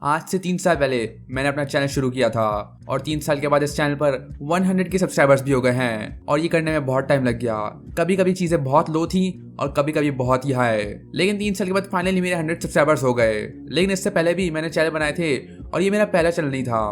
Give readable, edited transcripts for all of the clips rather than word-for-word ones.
आज से 3 साल पहले मैंने अपना चैनल शुरू किया था और 3 साल के बाद इस चैनल पर 100 के सब्सक्राइबर्स भी हो गए हैं और ये करने में बहुत टाइम लग गया। कभी कभी चीज़ें बहुत लो थी और कभी कभी बहुत ही हाई, लेकिन 3 साल के बाद फाइनली मेरे 100 सब्सक्राइबर्स हो गए। लेकिन इससे पहले भी मैंने चैनल बनाए थे और ये मेरा पहला चैनल नहीं था,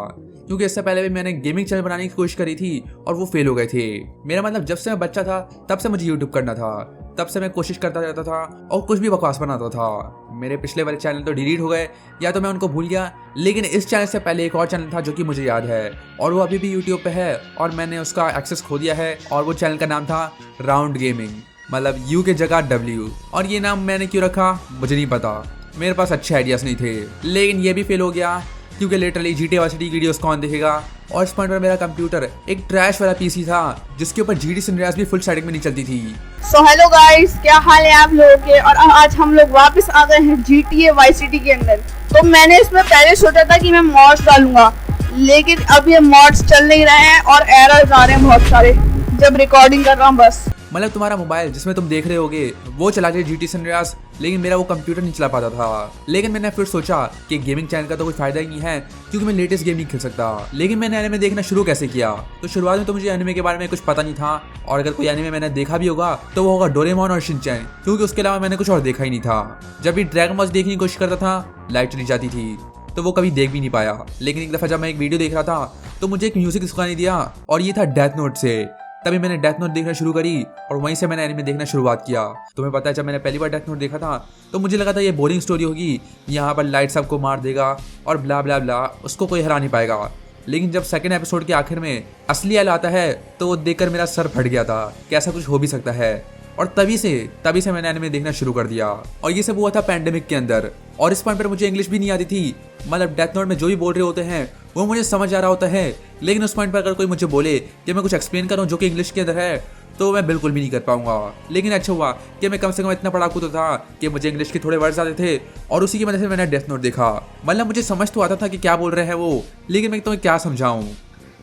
क्योंकि इससे पहले भी मैंने गेमिंग चैनल बनाने की कोशिश करी थी और वो फेल हो गए थे। मेरा मतलब जब से मैं बच्चा था तब से मुझे यूट्यूब करना था, तब से मैं कोशिश करता रहता था और कुछ भी बकवास बनाता था। मेरे पिछले वाले चैनल तो डिलीट हो गए या तो मैं उनको भूल गया, लेकिन इस चैनल से पहले एक और चैनल था जो कि मुझे याद है और वो अभी भी यूट्यूब पे है और मैंने उसका एक्सेस खो दिया है और वो चैनल का नाम था राउंड गेमिंग, मतलब यू के जगह W। और ये नाम मैंने क्यों रखा मुझे नहीं पता, मेरे पास अच्छे आइडियाज नहीं थे, लेकिन ये भी फेल हो गया क्योंकि literally GTA vice city videos कौन देखेगा। और इस पॉइंट पर मेरा कंप्यूटर एक ट्रैश वाला पीसी था जिसके ऊपर GT San Andreas भी फुल सेटिंग में नहीं चलती थी। सो हेलो गाइस, क्या हाल है आप लोगों के। और आज हम लोग वापस आ गए हैं GTA वाई सिटी के अंदर। तो मैंने इसमें पहले सोचा था कि मैं मॉड्स डालूंगा, लेकिन अब ये मॉड्स चल नहीं रहे हैं और एरर्स आ रहे हैं बहुत सारे जब रिकॉर्डिंग कर रहा हूँ। बस मतलब तुम्हारा मोबाइल जिसमें तुम देख रहे होगे वो चला जाए GT San Andreas, लेकिन मेरा वो कंप्यूटर नहीं चला पाता था। लेकिन मैंने फिर सोचा कि गेमिंग चैनल का तो कोई फायदा ही नहीं है क्योंकि मैं लेटेस्ट गेम नहीं खेल सकता। लेकिन मैंने एनिमे देखना शुरू कैसे किया, तो शुरुआत में तो मुझे एनिमे के बारे में कुछ पता नहीं था और अगर कोई एनिमे मैंने देखा भी होगा तो वो होगा डोरेमोन और शिनचैन, क्योंकि उसके अलावा मैंने कुछ और देखा ही नहीं था। जब भी ड्रैगन बॉल देखने की कोशिश करता था लाइट चली जाती थी तो वो कभी देख भी नहीं पाया। लेकिन एक दफा जब मैं एक वीडियो देख रहा था तो मुझे एक म्यूजिक सुनाई दिया और ये था डेथ नोट से। तभी मैंने डेथ नोट देखना शुरू करी और वहीं से मैंने एनिमे देखना शुरुआत किया। तुम्हें पता है जब मैंने पहली बार डेथ नोट देखा था तो मुझे लगा था ये बोरिंग स्टोरी होगी, यहाँ पर लाइट सबको मार देगा और ब्ला ब्ला ब्ला, उसको कोई हरा नहीं पाएगा। लेकिन जब सेकंड एपिसोड के आखिर में असली एल आता है तो वो देखकर मेरा सर फट गया था कि ऐसा कुछ हो भी सकता है। और तभी से मैंने एनिमे देखना शुरू कर दिया और ये सब हुआ था पैंडेमिक के अंदर। और इस पॉइंट पर मुझे इंग्लिश भी नहीं आती थी, मतलब डेथ नोट में जो भी बोल रहे होते हैं वो मुझे समझ आ रहा होता है, लेकिन उस पॉइंट पर अगर कोई मुझे बोले कि मैं कुछ एक्सप्लेन करूँ जो कि इंग्लिश के अंदर है तो मैं बिल्कुल भी नहीं कर पाऊंगा। लेकिन अच्छा हुआ कि मैं कम से कम इतना पढ़ाकू तो था कि मुझे इंग्लिश के थोड़े वर्ड्स आते थे और उसी की वजह से मैंने डेथ नोट देखा। मतलब मुझे समझ तो आता था कि क्या बोल रहे हैं वो, लेकिन मैं तुम्हें क्या समझाऊं,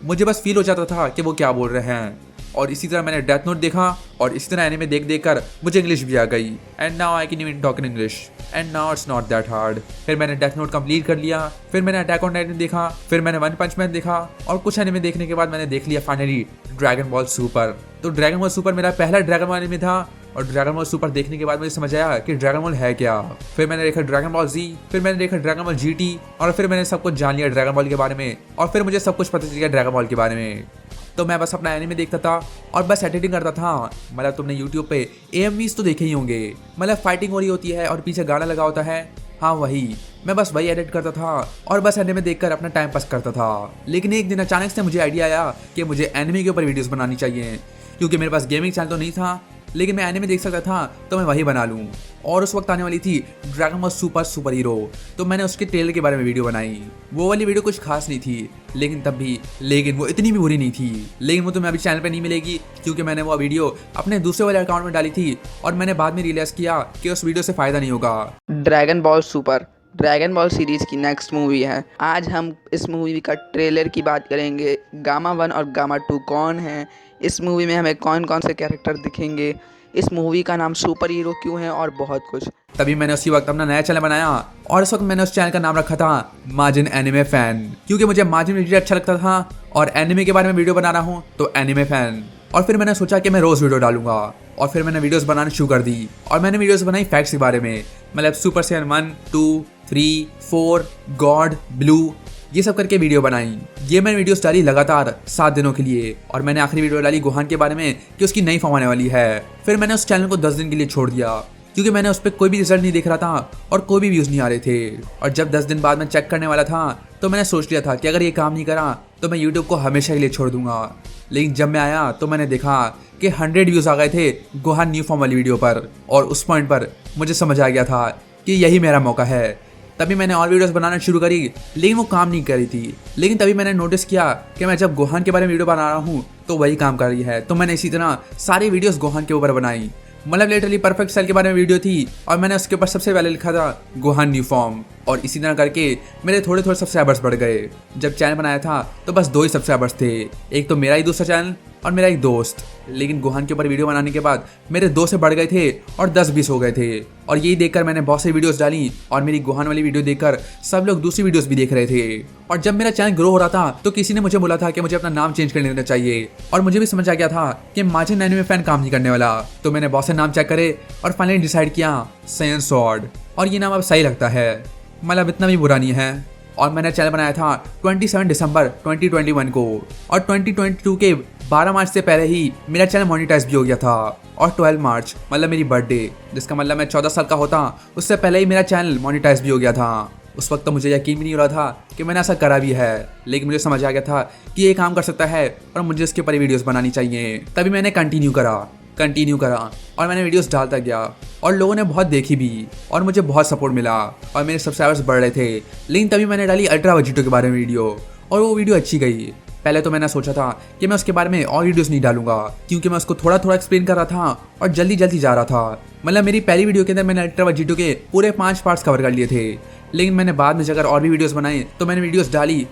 मुझे बस फील हो जाता था कि वो क्या बोल रहे हैं। और इसी तरह मैंने डेथ नोट देखा और इसी तरह एनिमे देख कर मुझे इंग्लिश भी आ गई and now I can even talk in English and now it's not that hard. फिर मैंने डेथ नोट कंप्लीट कर लिया, फिर मैंने अटैक ऑन टाइटन देखा, फिर मैंने वन पंच मैन देखा और कुछ एनिमे देखने के बाद मैंने देख लिया फाइनली ड्रैगन बॉल सुपर। तो ड्रैगन बॉल सुपर मेरा पहला ड्रैगन बॉल एनिमे था और ड्रैगन बॉल सुपर देखने के बाद मुझे समझ आया कि ड्रैगन बॉल है क्या। फिर मैंने देखा ड्रैगन बॉल Z, फिर मैंने देखा ड्रैगन बॉल GT और फिर मैंने सब कुछ जान लिया ड्रैगन बॉल के बारे में और फिर मुझे सब कुछ पता चल गया ड्रैगन बॉल के बारे में। तो मैं बस अपना एनिमे देखता था और बस एडिटिंग करता था। मतलब तुमने यूट्यूब पे AMVs तो देखे ही होंगे, मतलब फाइटिंग हो रही होती है और पीछे गाना लगा होता है, हाँ वही, मैं बस वही एडिट करता था और बस एनिमे देखकर अपना टाइम पास करता था। लेकिन एक दिन अचानक से मुझे आइडिया आया कि मुझे एनिमे के ऊपर वीडियोस बनानी चाहिए, क्योंकि मेरे पास गेमिंग चैनल तो नहीं था लेकिन मैं एनिमे देख सकता था तो मैं वही बना लूँ। और उस वक्त आने वाली थी ड्रैगन बॉल सुपर हीरो, तो मैंने उसके ट्रेलर के बारे में वीडियो बनाई। वो वाली वीडियो कुछ खास नहीं थी लेकिन वो इतनी भी बुरी नहीं थी। लेकिन वो तुम्हें अभी चैनल पे नहीं मिलेगी क्योंकि मैंने वो वीडियो अपने दूसरे वाले अकाउंट में डाली थी और मैंने बाद में रियलाइज किया कि उस वीडियो से फ़ायदा नहीं होगा। Dragon ball super dragon ball series की नेक्स्ट मूवी है। आज हम इस मूवी का ट्रेलर की बात करेंगे। गामा 1 और गामा 2 कौन है, इस मूवी में हमें कौन कौन से कैरेक्टर दिखेंगे, इस मूवी का नाम सुपर हीरो क्यों है और बहुत कुछ। तभी मैंने उसी वक्त अपना नया चैनल बनाया और उस वक्त मैंने उस चैनल का नाम रखा था माजिन एनिमे फैन, क्योंकि मुझे माजिन वीडियो अच्छा लगता था और एनिमे के बारे में वीडियो बना रहा हूँ तो एनिमे फैन। और फिर मैंने सोचा कि मैं रोज़ वीडियो डालूंगा और फिर मैंने वीडियोस बनाना शुरू कर दी और मैंने वीडियोस बनाई फैक्ट्स के बारे में, मतलब सुपर सैयन 1, 2, 3, 4, गॉड, ब्लू, ये सब करके वीडियो बनाई। ये मैंने वीडियोस डाली लगातार 7 दिनों के लिए और मैंने आखिरी वीडियो डाली गोहान के बारे में कि उसकी नई फॉर्म आने वाली है। फिर मैंने उस चैनल को 10 दिन के लिए छोड़ दिया क्योंकि मैंने उस पर कोई भी रिजल्ट नहीं देख रहा था और कोई भी व्यूज़ नहीं आ रहे थे। और जब 10 दिन बाद मैं चेक करने वाला था तो मैंने सोच लिया था कि अगर ये काम नहीं करा तो मैं यूट्यूब को हमेशा के लिए छोड़ दूंगा। लेकिन जब मैं आया तो मैंने देखा कि 100 व्यूज़ आ गए थे गोहान न्यू फॉर्म वाली वीडियो पर और उस पॉइंट पर मुझे समझ आ गया था कि यही मेरा मौका है। तभी मैंने और वीडियोस बनाना शुरू करी लेकिन वो काम नहीं कर रही थी। लेकिन तभी मैंने नोटिस किया कि मैं जब गोहान के बारे में वीडियो बना रहा हूँ तो वही काम कर रही है, तो मैंने इसी तरह सारी वीडियोस गोहान के ऊपर बनाई। मतलब लिटरली परफेक्ट सेल के बारे में वीडियो थी और मैंने उसके ऊपर सबसे पहले लिखा था गोहान न्यू फॉर्म। और इसी तरह करके मेरे थोड़े थोड़े सब्सक्राइबर्स बढ़ गए। जब चैनल बनाया था तो बस 2 ही सब्सक्राइबर्स थे, एक तो मेरा ही दूसरा चैनल और मेरा एक दोस्त। लेकिन गुहान के ऊपर वीडियो बनाने के बाद मेरे 2 से बढ़ गए थे और 10-20 हो गए थे। और यही देखकर मैंने बहुत सी वीडियोस डाली और मेरी गुहान वाली वीडियो देखकर सब लोग दूसरी वीडियोस भी देख रहे थे। और जब मेरा चैनल ग्रो हो रहा था तो किसी ने मुझे बोला था कि मुझे अपना नाम चेंज कर लेना चाहिए, और मुझे भी समझ आ गया था कि माजिन एनिमे फैन काम नहीं करने वाला। तो मैंने बहुत से नाम चेक करे और फाइनली डिसाइड किया सैयन स्वॉर्ड, और ये नाम अब सही लगता है, मतलब इतना भी बुरा नहीं है। और मैंने चैनल बनाया था 27 दिसंबर 2021 को, और 2022 के 12 मार्च से पहले ही मेरा चैनल मोनेटाइज भी हो गया था। और 12 मार्च मतलब मेरी बर्थडे, जिसका मतलब मैं 14 साल का होता, उससे पहले ही मेरा चैनल मोनेटाइज भी हो गया था। उस वक्त तो मुझे यकीन भी नहीं हो रहा था कि मैंने ऐसा करा भी है, लेकिन मुझे समझ आ गया था कि ये काम कर सकता है और मुझे इसके ऊपर वीडियोस बनानी चाहिए। तभी मैंने कंटिन्यू करा और मैंने वीडियोस डालता गया, और लोगों ने बहुत देखी भी और मुझे बहुत सपोर्ट मिला और मेरे सब्सक्राइबर्स बढ़ रहे थे। लेकिन तभी मैंने डाली अल्ट्रा वेजिटो के बारे में वीडियो, और वो वीडियो अच्छी गई। पहले तो मैंने सोचा था कि मैं उसके बारे में और वीडियोस नहीं डालूंगा, क्योंकि मैं उसको थोड़ा थोड़ा एक्सप्लेन कर रहा था और जल्दी जा रहा था। मतलब मेरी पहली वीडियो के अंदर मैंने अल्ट्रा वेजिटो के पूरे 5 पार्ट्स कवर कर लिए थे। लेकिन मैंने बाद में जाकर और भी वीडियोस बनाए, तो मैंने वीडियोस डाली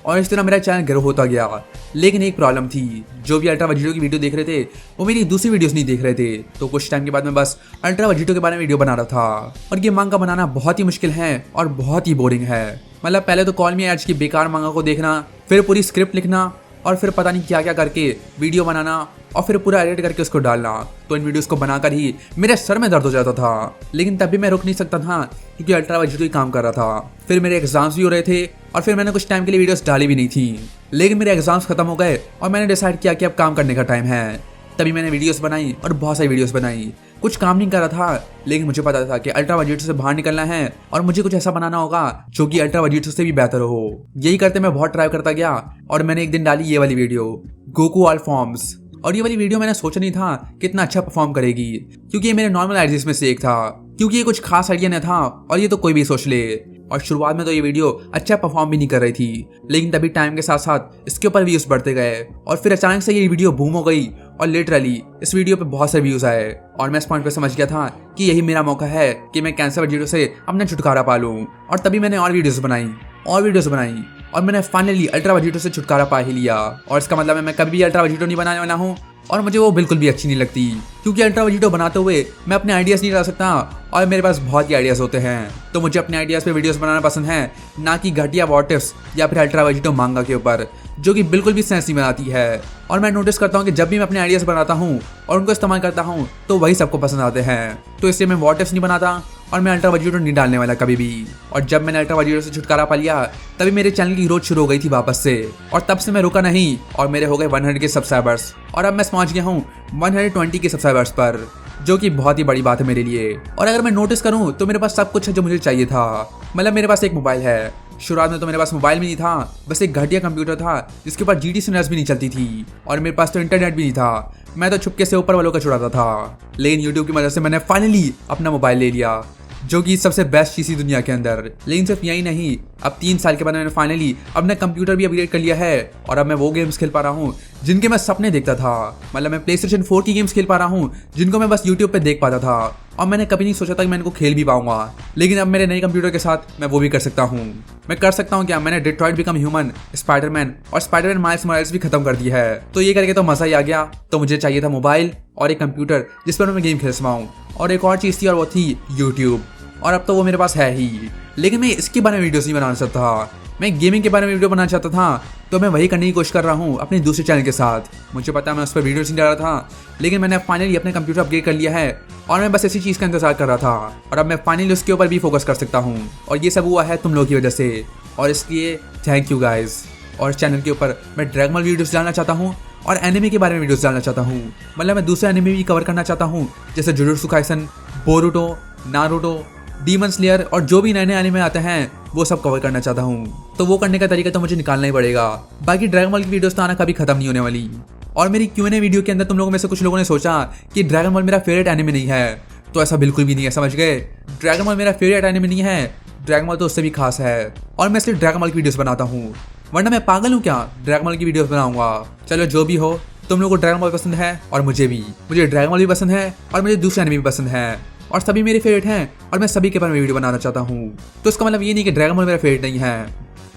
और इस तरह मेरा चैनल ग्रो होता गया। लेकिन एक प्रॉब्लम थी, जो भी अल्ट्रा वेजिटो की वीडियो देख रहे थे वो मेरी दूसरी वीडियोस नहीं देख रहे थे। तो कुछ टाइम के बाद मैं बस अल्ट्रा वेजिटो के बारे में वीडियो बना रहा था। और ये मांगा बनाना बहुत ही मुश्किल है और बहुत ही बोरिंग है। मतलब पहले तो कॉल मी एड्स की बेकार मांगा को देखना, फिर पूरी स्क्रिप्ट लिखना, और फिर पता नहीं क्या क्या करके वीडियो बनाना, और फिर पूरा एडिट करके उसको डालना। तो इन वीडियोस को बनाकर ही मेरे सर में दर्द हो जाता था। लेकिन तब भी मैं रुक नहीं सकता था, क्योंकि अल्ट्रा वेजिटो ही काम कर रहा था। फिर मेरे एग्जाम्स भी हो रहे थे, और फिर मैंने कुछ टाइम के लिए वीडियोस डाली भी नहीं थी। लेकिन मेरे एग्जाम्स खत्म हो गए और मैंने डिसाइड किया कि अब काम करने का टाइम है। तभी मैंने वीडियोस बनाई और बहुत सारी वीडियोस बनाई। कुछ काम नहीं कर रहा था, लेकिन मुझे पता था कि अल्ट्रा वेजिटो से बाहर निकलना है और मुझे कुछ ऐसा बनाना होगा जो कि अल्ट्रा वेजिटो से भी बेहतर हो। यही करते मैं बहुत ट्राई करता गया, और मैंने एक दिन डाली ये वाली वीडियो, गोकू ऑल फॉर्म्स। और ये वाली वीडियो मैंने सोचा नहीं था कि इतना अच्छा परफॉर्म करेगी, क्योंकि ये मेरे नॉर्मल आइडियाज में से एक था, क्योंकि ये कुछ खास आइडिया नहीं था और ये तो कोई भी सोच ले। और शुरुआत में तो ये वीडियो अच्छा परफॉर्म भी नहीं कर रही थी, लेकिन तभी टाइम के साथ साथ इसके ऊपर व्यूज बढ़ते गए, और फिर अचानक से ये वीडियो बूम हो गई और लिटरली इस वीडियो पे बहुत सारे व्यूज आए। और मैं इस पॉइंट पे समझ गया था कि यही मेरा मौका है कि मैं कैंसर वेजिटो से अपना छुटकारा पा लूं। और तभी मैंने और वीडियोस बनाई और मैंने फाइनली अल्ट्रा वेजिटो से छुटकारा पा ही लिया। और इसका मतलब है मैं कभी भी अल्ट्रा वेजिटो नहीं बनाने वाला हूँ, और मुझे वो बिल्कुल भी अच्छी नहीं लगती, क्योंकि अल्ट्रा वेजिटो बनाते हुए मैं अपने आइडियाज़ नहीं डाल सकता, और मेरे पास बहुत ही आइडियाज़ होते हैं। तो मुझे अपने आइडियाज़ पे वीडियोस बनाना पसंद है, ना कि घटिया व्हाट इफ्स या फिर अल्ट्रा वेजिटो मांगा के ऊपर, जो कि बिल्कुल भी सेंस नहीं बनाती है। और मैं नोटिस करता हूँ कि जब भी मैं अपने आइडियाज़ बनाता हूँ और उनको इस्तेमाल करता हूँ तो वही सबको पसंद आते हैं। तो इसलिए मैं व्हाट इफ्स नहीं बनाता और मैं अल्ट्रा वेजिटो नहीं डालने वाला कभी भी। और जब मैंने अल्ट्रा वेजिटो से छुटकारा पा लिया, तभी मेरे चैनल की ग्रोथ शुरू हो गई थी वापस से, और तब से मैं रुका नहीं और मेरे हो गए 100 के सब्सक्राइबर्स, और अब मैं पहुंच गया हूँ 120 के सब्सक्राइबर्स पर, जो कि बहुत ही बड़ी बात है मेरे लिए। और अगर मैं नोटिस करूँ तो मेरे पास सब कुछ है जो मुझे चाहिए था। मतलब मेरे पास एक मोबाइल है, शुरुआत में तो मेरे पास मोबाइल भी नहीं था, बस एक घटिया कंप्यूटर था जिसके ऊपर GT सिनेरियोस भी नहीं चलती थी, और मेरे पास तो इंटरनेट भी नहीं था। मैं तो छुपके से ऊपर वालों का चुराता था। लेकिन यूट्यूब की मदद से मैंने फाइनली अपना मोबाइल ले लिया, जो कि सबसे बेस्ट चीज़ थी दुनिया के अंदर। लेकिन सिर्फ यही नहीं, अब 3 साल के बाद मैंने फाइनली अपना कंप्यूटर भी अपग्रेड कर लिया है, और अब मैं वो गेम्स खेल पा रहा हूँ जिनके मैं सपने देखता था। मतलब मैं PlayStation 4 की गेम्स खेल पा रहा हूँ जिनको मैं बस यूट्यूब पे देख पाता था, और मैंने कभी नहीं सोचा था कि मैं इनको खेल भी पाऊंगा। लेकिन अब मेरे नए कंप्यूटर के साथ मैं वो भी कर सकता हूँ। मैं कर सकता हूँ क्या, मैंने डिट्रॉइट बिकम ह्यूमन, स्पाइडरमैन और स्पाइडरमैन माइल्स मॉरल्स भी खत्म कर दिया है। तो ये करके तो मज़ा ही आ गया। तो मुझे चाहिए था मोबाइल और एक कंप्यूटर जिस पर मैं गेम खेल पाऊँ, और एक और चीज़ थी, और वो थी यूट्यूब। और अब तो वो मेरे पास है ही, लेकिन मैं इसके बारे में वीडियोस नहीं बनाना चाहता। मैं गेमिंग के बारे में वीडियो बनाना चाहता था, तो मैं वही करने की कोशिश कर रहा हूँ अपने दूसरे चैनल के साथ। मुझे पता है मैं उस पर वीडियोस नहीं डाल रहा था, लेकिन मैंने फाइनली अपने कंप्यूटर अपग्रेड कर लिया है, और मैं बस इसी चीज़ का इंतजार कर रहा था, और अब मैं फाइनली उसके ऊपर भी फोकस कर सकता हूँ। और ये सब हुआ है तुम लोगों की वजह से, और इसलिए थैंक यू गाइज। और चैनल के ऊपर मैं ड्रैगन बॉल वीडियोस डालना चाहता हूँ, और एनिमे के बारे में वीडियोस डालना चाहता हूँ। मतलब मैं दूसरे एनिमे भी कवर करना चाहता हूँ, जैसे jujutsu Kaisen, Boruto, Naruto, demon slayer, और जो भी नए नए एनिमे आते हैं वो सब कवर करना चाहता हूँ। तो वो करने का तरीका तो मुझे निकालना ही पड़ेगा। बाकी ड्रैगन बॉल की वीडियोस तो आना कभी खत्म नहीं होने वाली। और मेरी Q&A वीडियो के अंदर तुम लोगों में से कुछ लोगों ने सोचा कि ड्रैगन बॉल मेरा फेवरेट एनिमे नहीं है, तो ऐसा बिल्कुल भी नहीं है, समझ गए। ड्रैगन बॉल मेरा फेवरेट एनिमे नहीं है, ड्रैगन बॉल तो उससे भी खास है, और मैं इसलिए ड्रैगन बॉल की वीडियोस बनाता हूँ। वरना मैं पागल हूँ क्या, ड्रैगन बॉल की वीडियोस बनाऊंगा। चलो जो भी हो, तुम लोगों को ड्रैगन बॉल पसंद है और मुझे ड्रैगन बॉल भी पसंद है, और मुझे दूसरे एनिमे भी पसंद है। और सभी मेरे फेवरेट हैं और मैं सभी के बारे में वीडियो बनाना चाहता हूँ। तो इसका मतलब ये नहीं कि ड्रैगन बॉल मेरा फेवरेट नहीं है।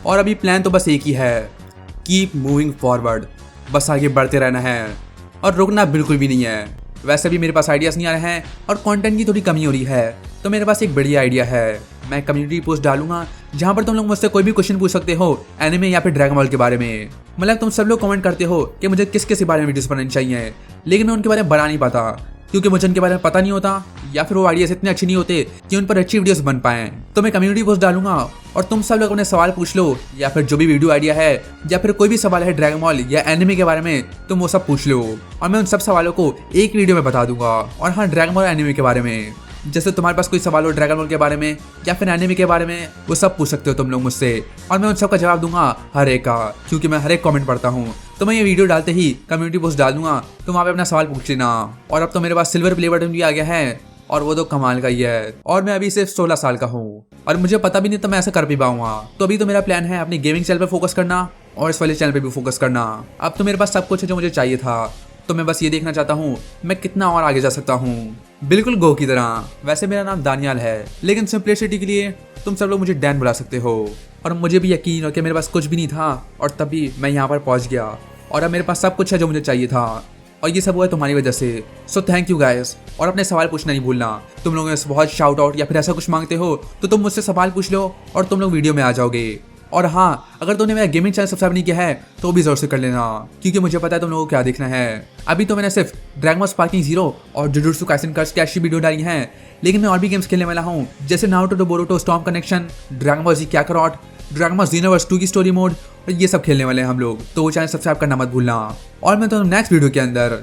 और अभी प्लान तो बस एक ही है, कीप मूविंग फॉरवर्ड, बस आगे बढ़ते रहना है और रुकना बिल्कुल भी नहीं है। वैसे भी मेरे पास आइडियाज़ नहीं आ रहे हैं और कंटेंट की थोड़ी कमी हो रही है, तो मेरे पास एक बढ़िया आइडिया है। मैं कम्युनिटी पोस्ट डालूंगा जहाँ पर तुम लोग मुझसे कोई भी क्वेश्चन पूछ सकते हो एनिमे या फिर ड्रैगन बॉल के बारे में। मतलब तुम सब लोग कमेंट करते हो कि मुझे किस किस बारे में वीडियोस बनानी चाहिए, लेकिन मैं उनके बारे में बना नहीं पाता क्योंकि मुझे उनके बारे में पता नहीं होता या फिर वो आइडियाज इतने अच्छे नहीं होते कि उन पर अच्छी वीडियोस बन पाएं। तो मैं कम्युनिटी पोस्ट डालूंगा और तुम सब लोग अपने सवाल पूछ लो या फिर जो भी वीडियो आइडिया है या फिर कोई भी सवाल है ड्रैगन बॉल या एनिमे के बारे में, तुम वो सब पूछ लो और मैं उन सब सवालों को एक वीडियो में बता दूंगा। और हाँ, ड्रैगन बॉल एनिमे के बारे में, जैसे तुम्हारे पास कोई सवाल हो ड्रैगन बॉल के बारे में या फिर एनिमे के बारे में, वो सब पूछ सकते हो तुम लोग मुझसे और मैं उन सब का जवाब दूंगा हर एक का, क्योंकि मैं हर एक कमेंट पढ़ता हूँ। तो मैं ये वीडियो डालते ही कम्युनिटी पोस्ट डाल दूंगा, तो वहाँ पे अपना सवाल पूछ लेना। और अब तो मेरे पास सिल्वर प्ले बटन भी आ गया है और वो तो कमाल का ही है। और मैं अभी सिर्फ 16 साल का हूँ और मुझे पता भी नहीं था मैं ऐसा कर भी पाऊंगा। तो अभी तो मेरा प्लान है अपनी गेमिंग चैनल पे फोकस करना और इस वाले चैनल पे भी फोकस करना। अब तो मेरे पास सब कुछ है जो मुझे चाहिए था, तो मैं बस ये देखना चाहता हूँ मैं कितना और आगे जा सकता हूँ, बिल्कुल गो की तरह। वैसे मेरा नाम दानियाल है, लेकिन सिंप्लिसिटी के लिए तुम सब लोग मुझे डैन बुला सकते हो। और मुझे भी यकीन हो कि मेरे पास कुछ भी नहीं था और तभी मैं यहाँ पर पहुँच गया और अब मेरे पास सब कुछ है जो मुझे चाहिए था और ये सब हुआ है तुम्हारी वजह से। So thank you guys. और अपने सवाल पूछना नहीं भूलना। तुम लोग में बहुत शाउट आउट या फिर ऐसा कुछ मांगते हो तो तुम मुझसे सवाल पूछ लो और तुम लोग वीडियो में आ जाओगे। और हाँ, अगर तुमने मेरा गेमिंग चैनल सब्सक्राइब नहीं किया है तो भी जरूर से कर लेना, क्योंकि मुझे पता है तुम लोगों को क्या देखना है। अभी तो मैंने सिर्फ ड्रैगन बॉल स्पार्किंग ज़ीरो और जुजुत्सु काइसेन कर्स की अच्छी वीडियो डाली हैं, लेकिन मैं और भी गेम्स खेलने वाला हूँ, जैसे Naruto Boruto Storm Connection, Dragon Ball Z Kakarot, Dragon Ball Xenoverse 2 की स्टोरी मोड, और ये सब खेलने वाले हैं हम लोग। तो वो चैनल सब्सक्राइब करना मत भूलना और मैं तो नेक्स्ट वीडियो के अंदर